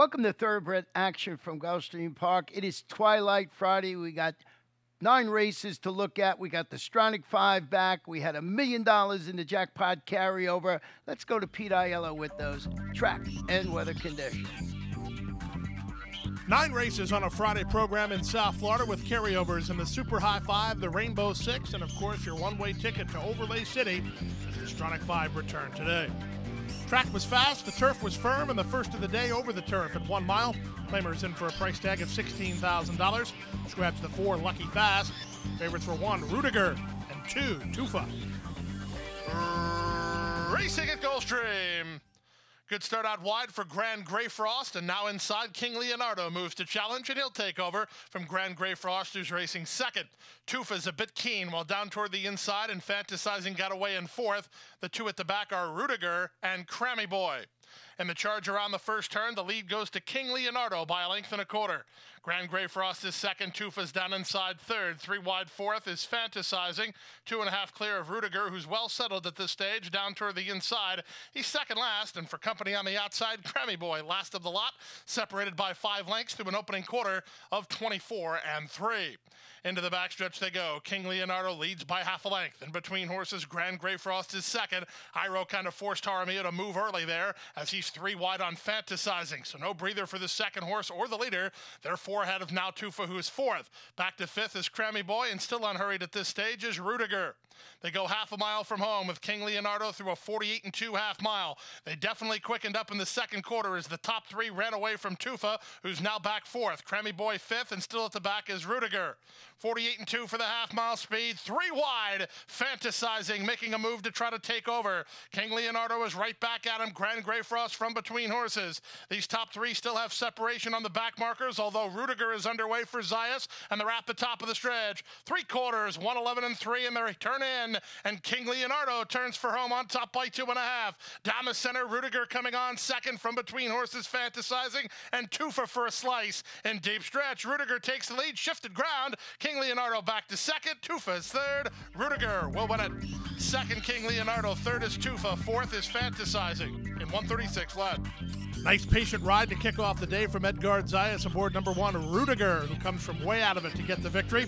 Welcome to Thoroughbred Action from Gulfstream Park. It is Twilight Friday. We got 9 races to look at. We got the Stronach 5 back. We had $1 million in the jackpot carryover. Let's go to Pete Aiello with those track and weather conditions. 9 races on a Friday program in South Florida with carryovers in the Super High 5, the Rainbow 6, and of course your one-way ticket to Overlay City as the Stronach 5 returned today. Track was fast, the turf was firm, and the first of the day over the turf at 1 mile. Claimers in for a price tag of $16,000. Scratch the 4, Lucky Fast. Favorites were 1, Rudiger, and 2, Tufa. Racing at Gulfstream. Good start out wide for Grand Grey Frost, and now inside, King Leonardo moves to challenge, and he'll take over from Grand Grey Frost, who's racing second. Tufa's a bit keen, while down toward the inside and Fantasizing got away in fourth. The 2 at the back are Rudiger and Crammy Boy. In the charge around the first turn, the lead goes to King Leonardo by 1.25 lengths. Grand Grey Frost is second, Tufa's down inside third. 3 wide fourth is Fantasizing. 2.5 clear of Rudiger, who's well settled at this stage, down toward the inside. He's second last, and for company on the outside, Crammy Boy, last of the lot, separated by 5 lengths through an opening quarter of 24 and 3. Into the backstretch they go. King Leonardo leads by 0.5 length. In between horses, Grand Grey Frost is second. Iro kind of forced Jaramillo to move early there as he's 3 wide on Fantasizing. So no breather for the second horse or the leader. They're 4 ahead of now Tufa, who is 4th. Back to 5th is Crammy Boy, and still unhurried at this stage is Rudiger. They go 0.5 mile from home with King Leonardo through a 48 2 half mile. They definitely quickened up in the second quarter as the top 3 ran away from Tufa, who's now back 4th. Crammy Boy 5th, and still at the back is Rudiger. 48 2 for the half-mile speed. 3 wide, Fantasizing, making a move to try to take over. King Leonardo is right back at him. Grand Grey Frost from between horses. These top 3 still have separation on the back markers, although Rudiger is underway for Zayas, and they're at the top of the stretch. 3 quarters, 1:11 3, and they return in, and King Leonardo turns for home on top by 2.5. Down the center, Rudiger coming on second from between horses, Fantasizing, and Tufa for a slice. In deep stretch, Rudiger takes the lead, shifted ground. King Leonardo back to second, Tufa is third. Rudiger will win it. Second, King Leonardo. Third is Tufa. Fourth is Fantasizing in 1:36 flat. Nice patient ride to kick off the day from Edgard Zayas aboard number 1, Rudiger, who comes from way out of it to get the victory.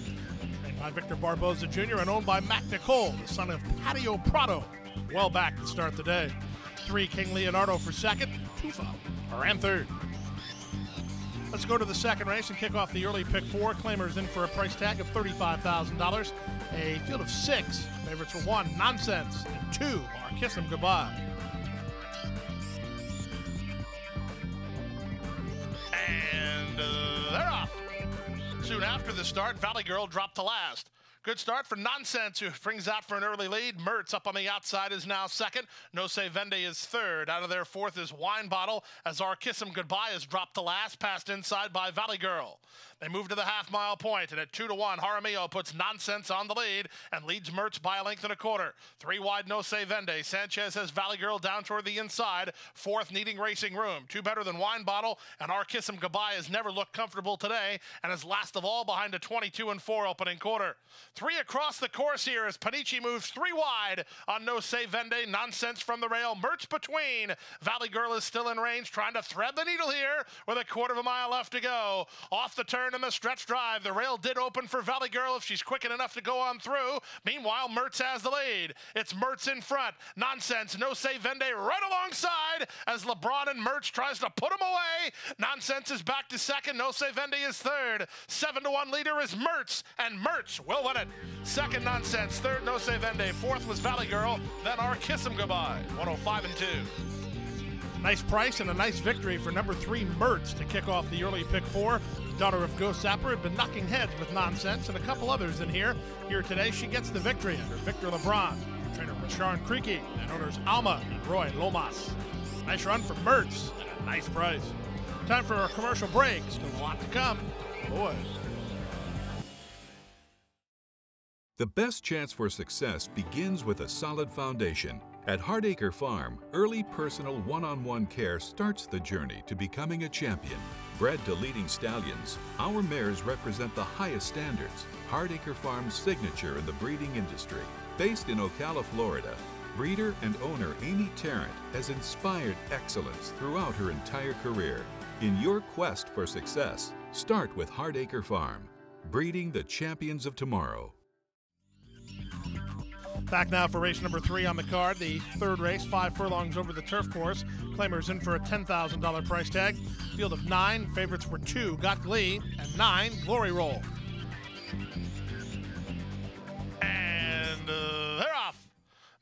Trained by Victor Barboza Jr. and owned by Mac Nicole, the son of Patio Prado. Well back to start the day. 3, King Leonardo for second. Tufa ran third. Let's go to the second race and kick off the early pick 4. Claimers in for a price tag of $35,000. A field of 6. Favorites were 1, Nonsense, and 2 are Kiss 'Em Goodbye. And they're off. Soon after the start, Valley Girl dropped to last. Good start for Nonsense, who brings out for an early lead. Mertz up on the outside is now second. No Se Vende is third. Out of there, fourth is Wine Bottle, as our Kiss 'Em Goodbye is dropped to last, passed inside by Valley Girl. They move to the half-mile point, and at 2 to 1, Jaramillo puts Nonsense on the lead and leads Mertz by 1.25 lengths. 3 wide, No Se Vende. Sanchez has Valley Girl down toward the inside. Fourth, needing racing room. 2 better than Wine Bottle, and our Kiss 'Em Goodbye has never looked comfortable today and is last of all behind a 22 4 opening quarter. 3 across the course here as Panici moves 3 wide on No Se Vende. Nonsense from the rail. Mertz between. Valley Girl is still in range, trying to thread the needle here with a 1/4 mile left to go. Off the turn in the stretch drive. The rail did open for Valley Girl if she's quick enough to go on through. Meanwhile, Mertz has the lead. It's Mertz in front. Nonsense, No Se Vende right alongside as LeBron and Mertz tries to put him away. Nonsense is back to second. No Se Vende is third. 7 to 1 leader is Mertz, and Mertz will win it. Second, Nonsense. Third, No Se Vende. Fourth was Valley Girl. Then our Kiss 'Em Goodbye. 105 2. Nice price and a nice victory for number 3, Mertz, to kick off the early pick 4. Daughter of Ghost Sapper had been knocking heads with Nonsense and a couple others in here. Here today, she gets the victory under Victor LeBron, trainer Rashawn Creaky, and owners Alma and Roy Lomas. Nice run for Mertz and a nice price. Time for a commercial break. Still a lot to come. Boy. The best chance for success begins with a solid foundation. At Hardacre Farm, early personal one-on-one care starts the journey to becoming a champion. Bred to leading stallions, our mares represent the highest standards. Hardacre Farm's signature in the breeding industry. Based in Ocala, Florida, breeder and owner Amy Tarrant has inspired excellence throughout her entire career. In your quest for success, start with Hardacre Farm, breeding the champions of tomorrow. Back now for race number 3 on the card, the third race, 5 furlongs over the turf course. Claimers in for a $10,000 price tag. Field of 9, favorites were 2, Got Glee, and 9, Glory Roll. And they're off.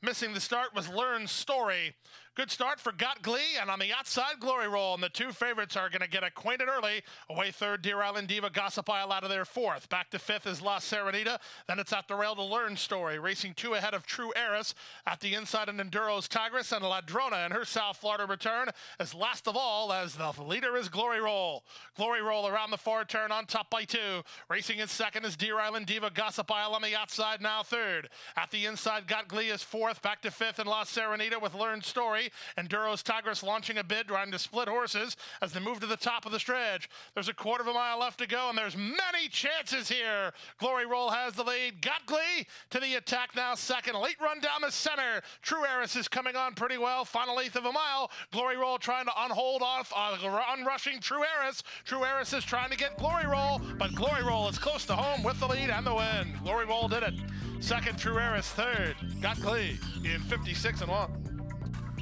Missing the start was Learn Story. Good start for Got Glee, and on the outside, Glory Roll. And the 2 favorites are going to get acquainted early. Away third, Deer Island Diva, Gossip Isle out of there fourth. Back to fifth is La Serenita. Then it's at the rail to Learn Story. Racing 2 ahead of True Heiress. At the inside, an Enduro's Tigress, and Ladrona in her South Florida return. As last of all, as the leader is Glory Roll. Glory Roll around the far turn on top by 2. Racing in second is Deer Island Diva, Gossip Isle on the outside, now third. At the inside, Got Glee is fourth. Back to fifth, and La Serenita with Learn Story. Enduro's Tigress launching a bid, trying to split horses as they move to the top of the stretch. There's a quarter of a mile left to go, and there's many chances here. Glory Roll has the lead. Got Glee to the attack now, second. Late run down the center. True Heiress is coming on pretty well. Final eighth of a mile. Glory Roll trying to unhold off, unrushing True Heiress. True Heiress is trying to get Glory Roll, but Glory Roll is close to home with the lead and the win. Glory Roll did it. Second, True Heiress. Third, Got Glee in 56-1.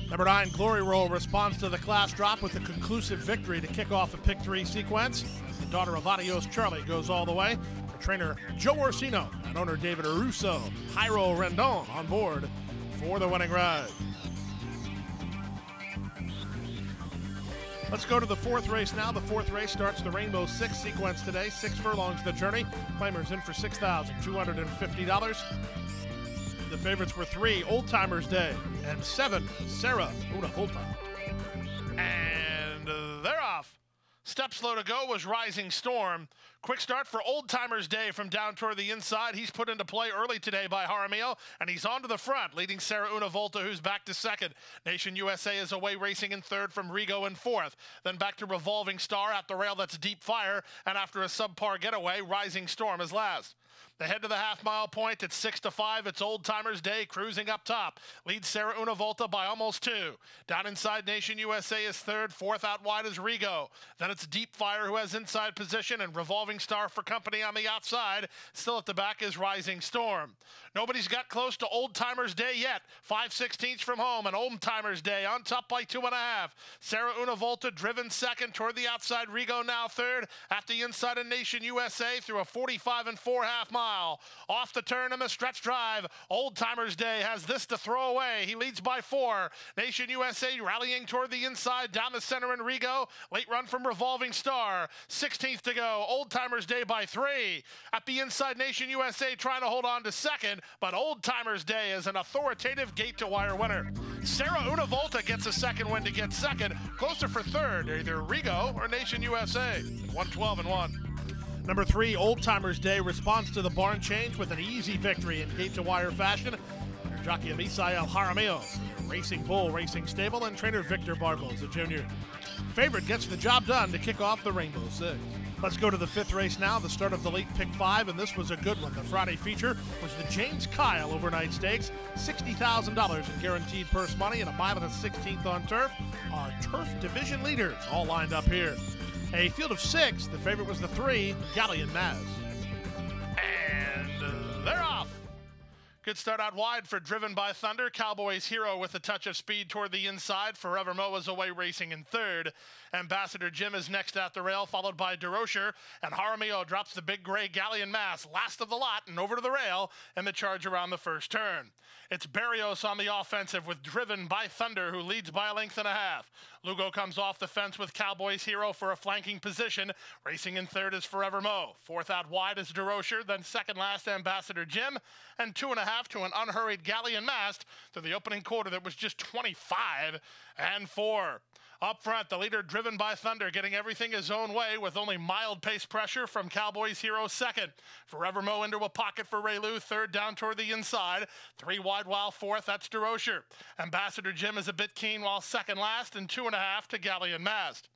Number 9, Glory Roll responds to the class drop with a conclusive victory to kick off a pick 3 sequence. The daughter of Adios Charlie goes all the way. For trainer Joe Orsino and owner David Russo, Jairo Rendon on board for the winning ride. Let's go to the 4th race now. The 4th race starts the Rainbow 6 sequence today. 6 furlongs the journey. Claimers in for $6,250. The favorites were 3, Old Timers Day, and 7, Sarah Una Volta. And they're off. Step slow to go was Rising Storm. Quick start for Old Timers Day from down toward the inside. He's put into play early today by Jaramillo, and he's on to the front, leading Sarah Una Volta, who's back to second. Nation USA is away racing in third from Rigo in fourth. Then back to Revolving Star at the rail, that's Deep Fire, and after a subpar getaway, Rising Storm is last. They head to the half-mile point at 6-5. It's Old Timers Day cruising up top. Leads Sarah Una Volta by almost 2. Down inside, Nation USA is third. Fourth out wide is Rigo. Then it's Deep Fire who has inside position, and Revolving Star for company on the outside. Still at the back is Rising Storm. Nobody's got close to Old Timers Day yet. 5/16 from home, and Old Timers Day on top by 2.5. Sarah Una Volta driven second toward the outside. Rigo now third. At the inside of Nation USA through a 45-4 half mile. Off the turn in the stretch drive. Old Timers Day has this to throw away. He leads by 4. Nation USA rallying toward the inside. Down the center in Rigo. Late run from Revolving Star. 16th to go. Old Timers Day by 3. At the inside, Nation USA trying to hold on to second, but Old Timers Day is an authoritative gate-to-wire winner. Sarah Una Volta gets a second win to get second. Closer for third, either Rigo or Nation USA. 112-1. Number 3, Old Timers Day responds to the barn change with an easy victory in gate-to-wire fashion. Under jockey Misael Jaramillo, Racing Bull Racing Stable, and trainer Victor Barbosa Jr. Favorite gets the job done to kick off the Rainbow 6. Let's go to the 5th race now, the start of the late pick 5, and this was a good one. The Friday feature was the James Kyle Overnight Stakes, $60,000 in guaranteed purse money and a mile and a 16th on turf. Our turf division leaders all lined up here. A field of 6, the favorite was the 3, Galleon Maz. And they're off. Good start out wide for Driven by Thunder. Cowboys Hero with a touch of speed toward the inside. Forever Mo is away racing in third. Ambassador Jim is next at the rail, followed by DeRocher. And Jaramillo drops the big gray Galleon Mass, last of the lot, and over to the rail, and the charge around the first turn. It's Barrios on the offensive with Driven by Thunder, who leads by a length and a half. Lugo comes off the fence with Cowboys Hero for a flanking position. Racing in third is Forever Mo. Fourth out wide is DeRocher, then second last Ambassador Jim, and 2.5 to an unhurried Galleon Mast to the opening quarter that was just 25-4. Up front, the leader Driven by Thunder getting everything his own way with only mild pace pressure from Cowboys Hero second. Forever Mo into a pocket for Ray Lou, third down toward the inside. 3 wide while fourth, that's DeRocher. Ambassador Jim is a bit keen while second last, and 2.5 to Galleon Mast.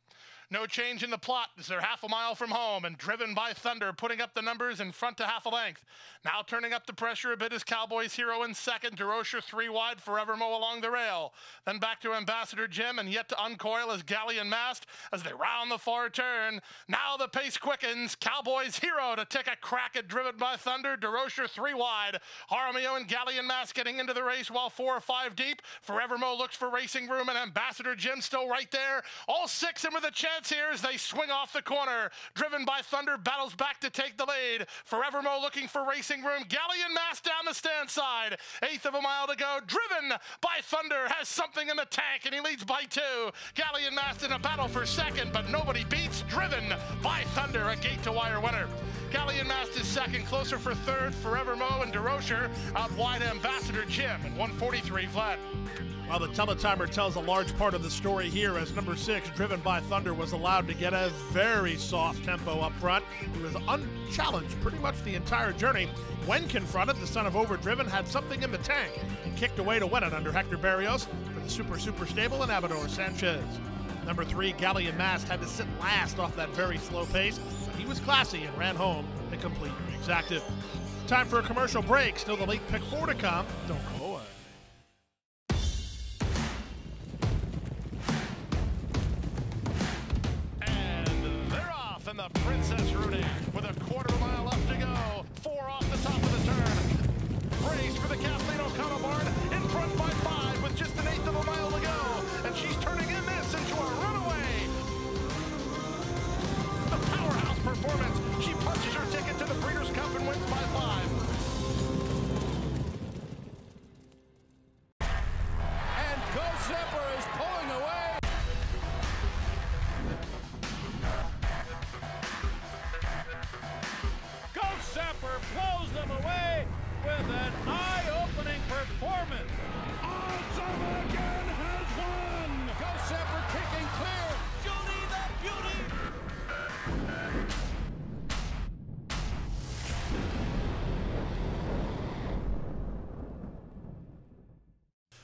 No change in the plot as they're half a mile from home and Driven by Thunder putting up the numbers in front to half a length. Now turning up the pressure a bit is Cowboys Hero in second. DeRocher 3 wide, Forevermo along the rail. Then back to Ambassador Jim and yet to uncoil is Galleon Mast as they round the far turn. Now the pace quickens. Cowboys Hero to take a crack at Driven by Thunder. DeRocher 3 wide. Jaramillo and Galleon Mast getting into the race while 4 or 5 deep. Forevermo looks for racing room and Ambassador Jim still right there. All 6 in with a chance here as they swing off the corner. Driven by Thunder battles back to take the lead. Forevermo looking for racing room. Galleon Mast down the stand side. 1/8 of a mile to go. Driven by Thunder has something in the tank and he leads by 2. Galleon Mast in a battle for second, but nobody beats Driven by Thunder, a gate-to-wire winner. Galleon Mast is second, closer for third. Forevermo and DeRocher out wide Ambassador Jim at 1:43 flat. Well, the teletimer tells a large part of the story here as number 6, Driven by Thunder, was allowed to get a very soft tempo up front. He was unchallenged pretty much the entire journey. When confronted, the son of Overdriven had something in the tank and kicked away to win it under Hector Barrios for the super stable and Amador Sanchez. Number 3, Galleon Mast, had to sit last off that very slow pace, but he was classy and ran home the complete exactive. Time for a commercial break. Still the late pick 4 to come. Don't go away. And the Princess Rooney with a 1/4 mile left to go. 4 off the top of the turn. Race for the Kathleen O'Connell barn in front by 5 with just 1/8 of a mile to go. And she's turning in this into a runaway. The powerhouse performance. She punches her ticket to the Breeders' Cup and wins by 5. And Gulfstream is pulling away. Gulfstream blows them away with an eye-opening performance. Gulfstream again has won. Gulfstream kicking clear. Judy the Beauty.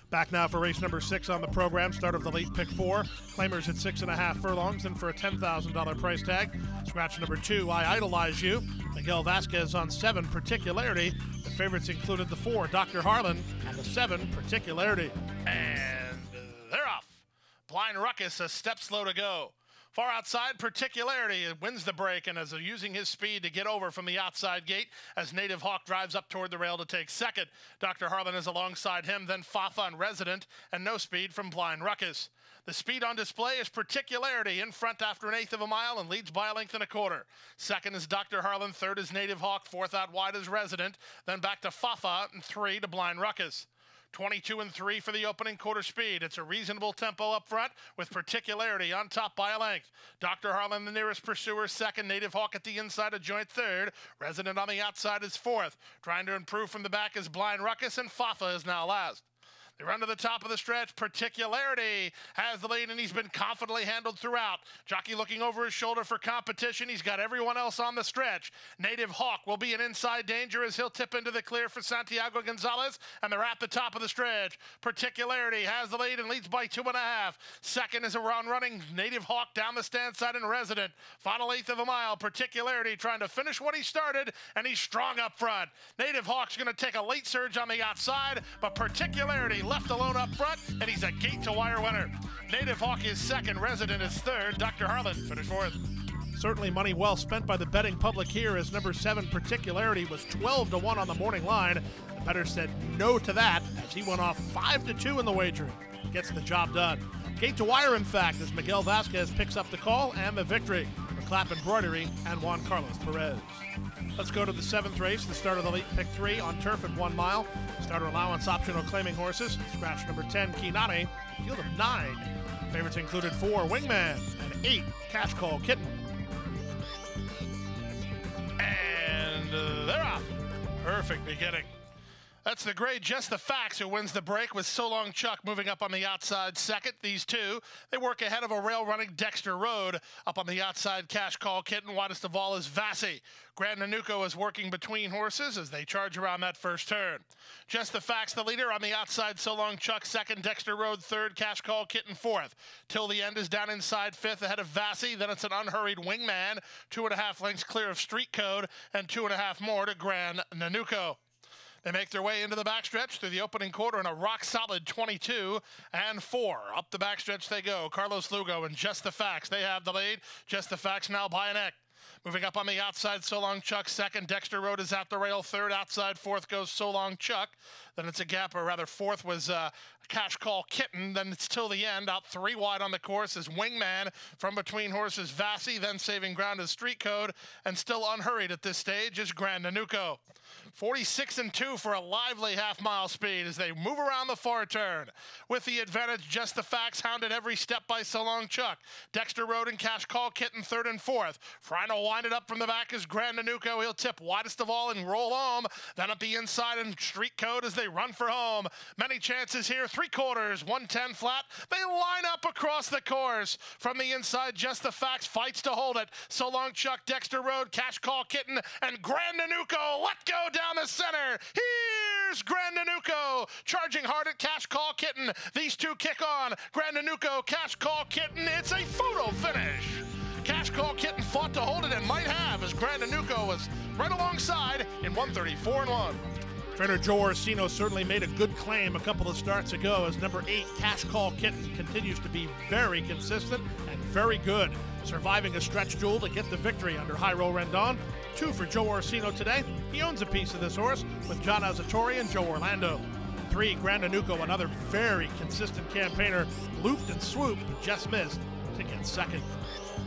Back now for race number 6 on the program. Start of the late pick 4. Claimers at 6.5 furlongs and for a $10,000 price tag. Scratch number 2, I Idolize You. Miguel Vasquez on 7, Particularity. The favorites included the 4, Dr. Harlan, and the 7, Particularity. And they're off. Blind Ruckus a step slow to go. Far outside, Particularity wins the break and is using his speed to get over from the outside gate as Native Hawk drives up toward the rail to take second. Dr. Harlan is alongside him, then Fafa and Resident, and no speed from Blind Ruckus. The speed on display is Particularity in front after 1/8 of a mile and leads by 1.25 lengths. Second is Dr. Harlan, third is Native Hawk, fourth out wide is Resident, then back to Fafa, and 3 to Blind Ruckus. 22 and 3 for the opening quarter speed. It's a reasonable tempo up front with Particularity on top by a length. Dr. Harlan, the nearest pursuer, second. Native Hawk at the inside, a joint third. Resident on the outside is fourth. Trying to improve from the back is Blind Ruckus, and Fafa is now last. They run to the top of the stretch. Particularity has the lead, and he's been confidently handled throughout. Jockey looking over his shoulder for competition. He's got everyone else on the stretch. Native Hawk will be in inside danger as he'll tip into the clear for Santiago Gonzalez, and they're at the top of the stretch. Particularity has the lead and leads by 2.5. Second is a running Native Hawk down the stand side and Resident. Final 1/8 of a mile. Particularity trying to finish what he started, and he's strong up front. Native Hawk's going to take a late surge on the outside, but Particularity left alone up front, and he's a gate-to-wire winner. Native Hawk is second, Resident is third, Dr. Harlan finished fourth. Certainly money well spent by the betting public here as number 7, Particularity, was 12 to 1 on the morning line. The bettor said no to that as he went off 5 to 2 in the wagering. Gets the job done. Gate-to-wire, in fact, as Miguel Vasquez picks up the call and the victory for Clap Embroidery and Juan Carlos Perez. Let's go to the 7th race, the start of the late pick 3 on turf at 1 mile. Starter allowance optional claiming horses. Scratch number 10, Kinane. Field of 9. Favorites included 4, Wingman, and 8, Cash Call Kitten. And they're off. Perfect beginning. That's the grade Just the Facts who wins the break with So Long Chuck moving up on the outside second. These two, they work ahead of a rail-running Dexter Road. Up on the outside, Cash Call Kitten. Widest of all is Vassy. Grand Nanuko is working between horses as they charge around that first turn. Just the Facts, the leader. On the outside, So Long Chuck second, Dexter Road third, Cash Call Kitten fourth. Till the end is down inside fifth ahead of Vassy. Then it's an unhurried Wingman. 2.5 lengths clear of Street Code and 2.5 more to Grand Nanuko. They make their way into the backstretch through the opening quarter in a rock-solid 22-4. Up the backstretch they go. Carlos Lugo and Just the Facts. They have the lead. Just the Facts now by a neck. Moving up on the outside, So Long Chuck second. Dexter Road is at the rail third. Outside fourth goes So Long Chuck. Then it's a gap, or rather fourth was Cash Call Kitten. Then it's till the end. Out 3 wide on the course is Wingman. From between horses, Vassy. Then saving ground is Street Code. And still unhurried at this stage is Grand Nanuko. 46-2 for a lively half-mile speed as they move around the far turn. With the advantage, Just the Facts hounded every step by So Long Chuck. Dexter Road and Cash Call Kitten third and fourth. Trying to wind it up from the back is Grand Nanuko. He'll tip widest of all and roll home. Then up the inside and Street Code as they run for home. Many chances here. 3/4, 110 flat. They line up across the course. From the inside, Just the Facts fights to hold it. So Long Chuck, Dexter Road, Cash Call Kitten, and Grand Nanuko let go down the center. Here's Grand Nanuko charging hard at Cash Call Kitten. These two kick on. Grand Nanuko, Cash Call Kitten. It's a photo finish. Cash Call Kitten fought to hold it and might have, as Grand Nanuko was right alongside in 134-1. Trainer Joe Orsino certainly made a good claim a couple of starts ago as number 8, Cash Call Kitten, continues to be very consistent and very good, surviving a stretch duel to get the victory under Jairo Rendon. 2 for Joe Orsino today. He owns a piece of this horse with John Azatori and Joe Orlando. 3, Grand Nanuko, another very consistent campaigner, looped and swooped, but just missed to get second.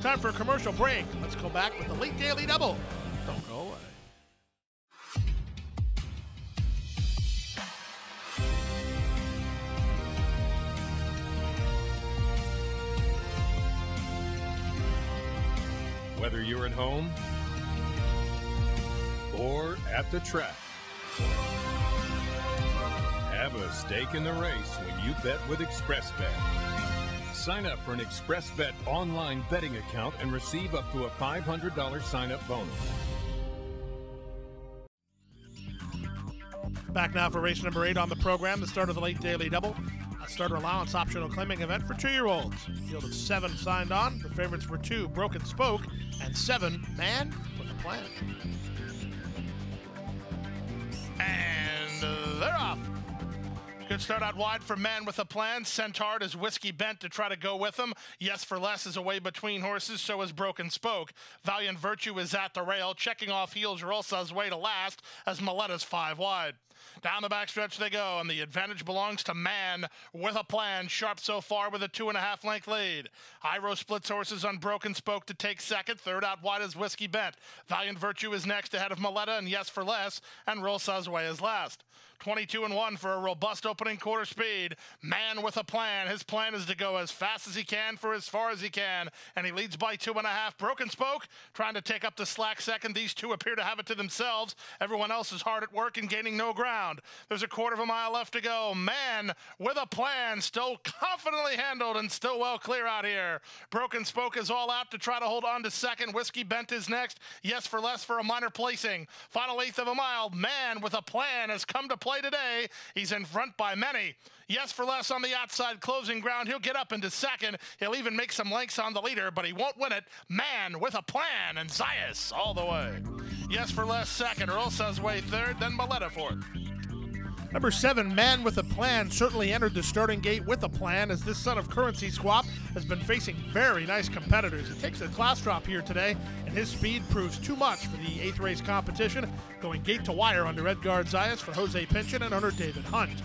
Time for a commercial break. Let's go back with the late daily double. Don't go away. Whether you're at home or at the track, have a stake in the race when you bet with ExpressBet. Sign up for an ExpressBet online betting account and receive up to a $500 sign-up bonus. Back now for race number 8 on the program, the start of the late daily double. A starter allowance optional claiming event for 2-year-olds. A field of 7 signed on. The favorites were 2, Broken Spoke, and 7, Man with a Plan. And they're off. Good start out wide for Man with a Plan. Sent hard as Whiskey Bent to try to go with him. Yes for Less is away between horses, so is Broken Spoke. Valiant Virtue is at the rail, checking off heels Rosa's way to last as Miletta's 5 wide. Down the backstretch they go, and the advantage belongs to Man with a Plan. Sharp so far with a 2.5 length lead. Jairo splits horses on Broken Spoke to take second. Third out wide is Whiskey Bent. Valiant Virtue is next ahead of Miletta and Yes for Less, and Rosa's way is last. 22-1 for a robust opening quarter speed. Man with a Plan. His plan is to go as fast as he can for as far as he can, and he leads by 2.5. Broken Spoke trying to take up the slack second. These two appear to have it to themselves. Everyone else is hard at work and gaining no ground. There's a 1/4 mile left to go. Man with a Plan, still confidently handled and still well clear out here. Broken Spoke is all out to try to hold on to second. Whiskey Bent is next. Yes for Less for a minor placing. Final 1/8 of a mile. Man with a Plan has come to play today. He's in front by many. Yes for Less on the outside closing ground. He'll get up into second. He'll even make some lengths on the leader, but he won't win it. Man with a Plan, and Zayas all the way. Yes for Less second. Rosa's way third, then Miletta fourth. Number 7, Man with a Plan, certainly entered the starting gate with a plan, as this son of Currency Swap has been facing very nice competitors. He takes a class drop here today, and his speed proves too much for the 8th race competition, going gate to wire under Edgard Zayas for Jose Pinchin and owner David Hunt.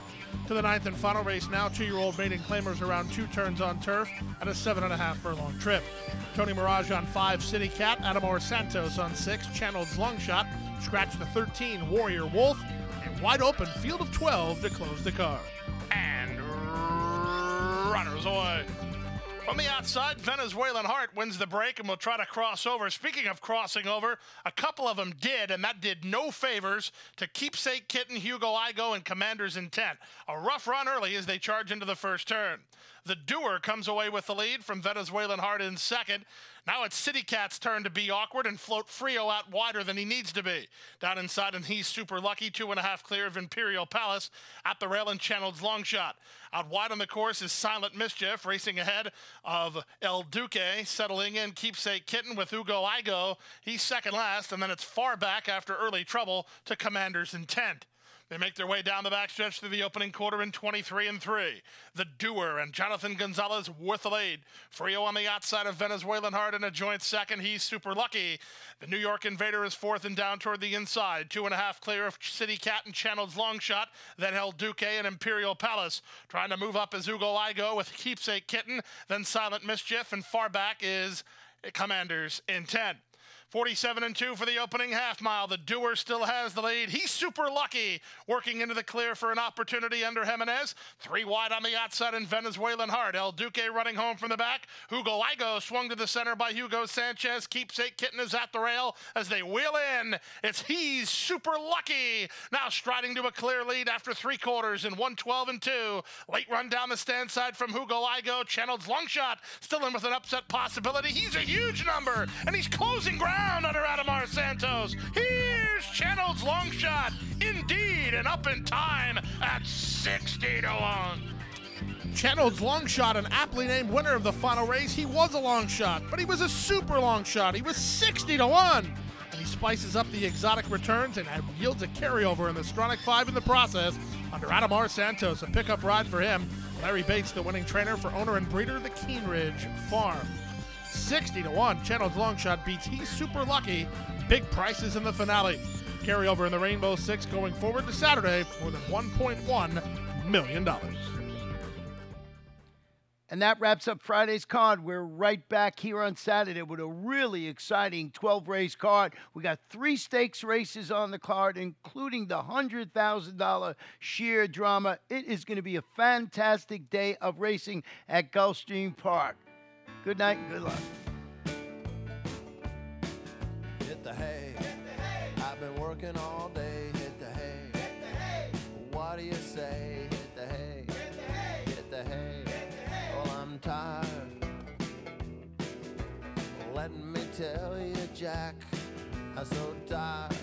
To the 9th and final race now, 2-year-old maiden claimers around 2 turns on turf and a 7.5 furlong trip. Tony Mirage on 5, City Cat, Adamor Santos on 6, Channel's Long Shot, scratch the 13, Warrior Wolf, and wide open field of 12 to close the card. And runners away. On the outside, Venezuelan Heart wins the break and will try to cross over. Speaking of crossing over, a couple of them did, and that did no favors to Keepsake Kitten, Hugo Igo, and Commander's Intent. A rough run early as they charge into the first turn. The Doer comes away with the lead from Venezuelan Heart in second. Now it's City Cat's turn to be awkward and float Frio out wider than he needs to be. Down inside, and he's super lucky, 2.5 clear of Imperial Palace. At the rail and Channel's Long Shot. Out wide on the course is Silent Mischief, racing ahead of El Duque. Settling in, Keepsake Kitten with Hugo Igo. He's second last, and then it's far back after early trouble to Commander's Intent. They make their way down the backstretch through the opening quarter in 23-3. The Doer and Jonathan Gonzalez worth the lead. Frio on the outside of Venezuelan Heart in a joint second. He's super lucky. The New York Invader is fourth and down toward the inside. 2.5 clear of City Cat and Channel's Long Shot. Then El Duque and Imperial Palace. Trying to move up is Hugo Igo with Keepsake Kitten. Then Silent Mischief, and far back is Commander's Intent. 47-2 for the opening half mile. The Doer still has the lead. He's super lucky, working into the clear for an opportunity under Jimenez. 3 wide on the outside in Venezuelan Heart. El Duque running home from the back. Hugo Igo swung to the center by Hugo Sanchez. Keepsake Kitten is at the rail as they wheel in. He's super lucky. Now striding to a clear lead after 3 quarters in 1:12-2. Late run down the stand side from Hugo Igo. Channel's Long Shot still in with an upset possibility. He's a huge number, and he's closing ground under Adamar Santos. Here's Channel's Long Shot, indeed, and up in time at 60-1. Channel's Long Shot, an aptly named winner of the final race. He was a long shot, but he was a super long shot. He was 60-1. And he spices up the exotic returns and yields a carryover in the Stronach 5 in the process under Adamar Santos. A pickup ride for him. Larry Bates, the winning trainer for owner and breeder, the Keenridge Farm. 60-1. Channel's Long Shot beats He's Super Lucky. Big prices in the finale. Carryover in the Rainbow Six going forward to Saturday, more than $1.1 million. And that wraps up Friday's card. We're right back here on Saturday with a really exciting 12-race card. We got 3 stakes races on the card, including the $100,000 sheer drama. It is going to be a fantastic day of racing at Gulfstream Park. Good night and good luck. Hit the hay. I've been working all day. Hit the hay. What do you say? Hit the hay. Hit the hay. Well, I'm tired. Let me tell you, Jack, I'm so tired.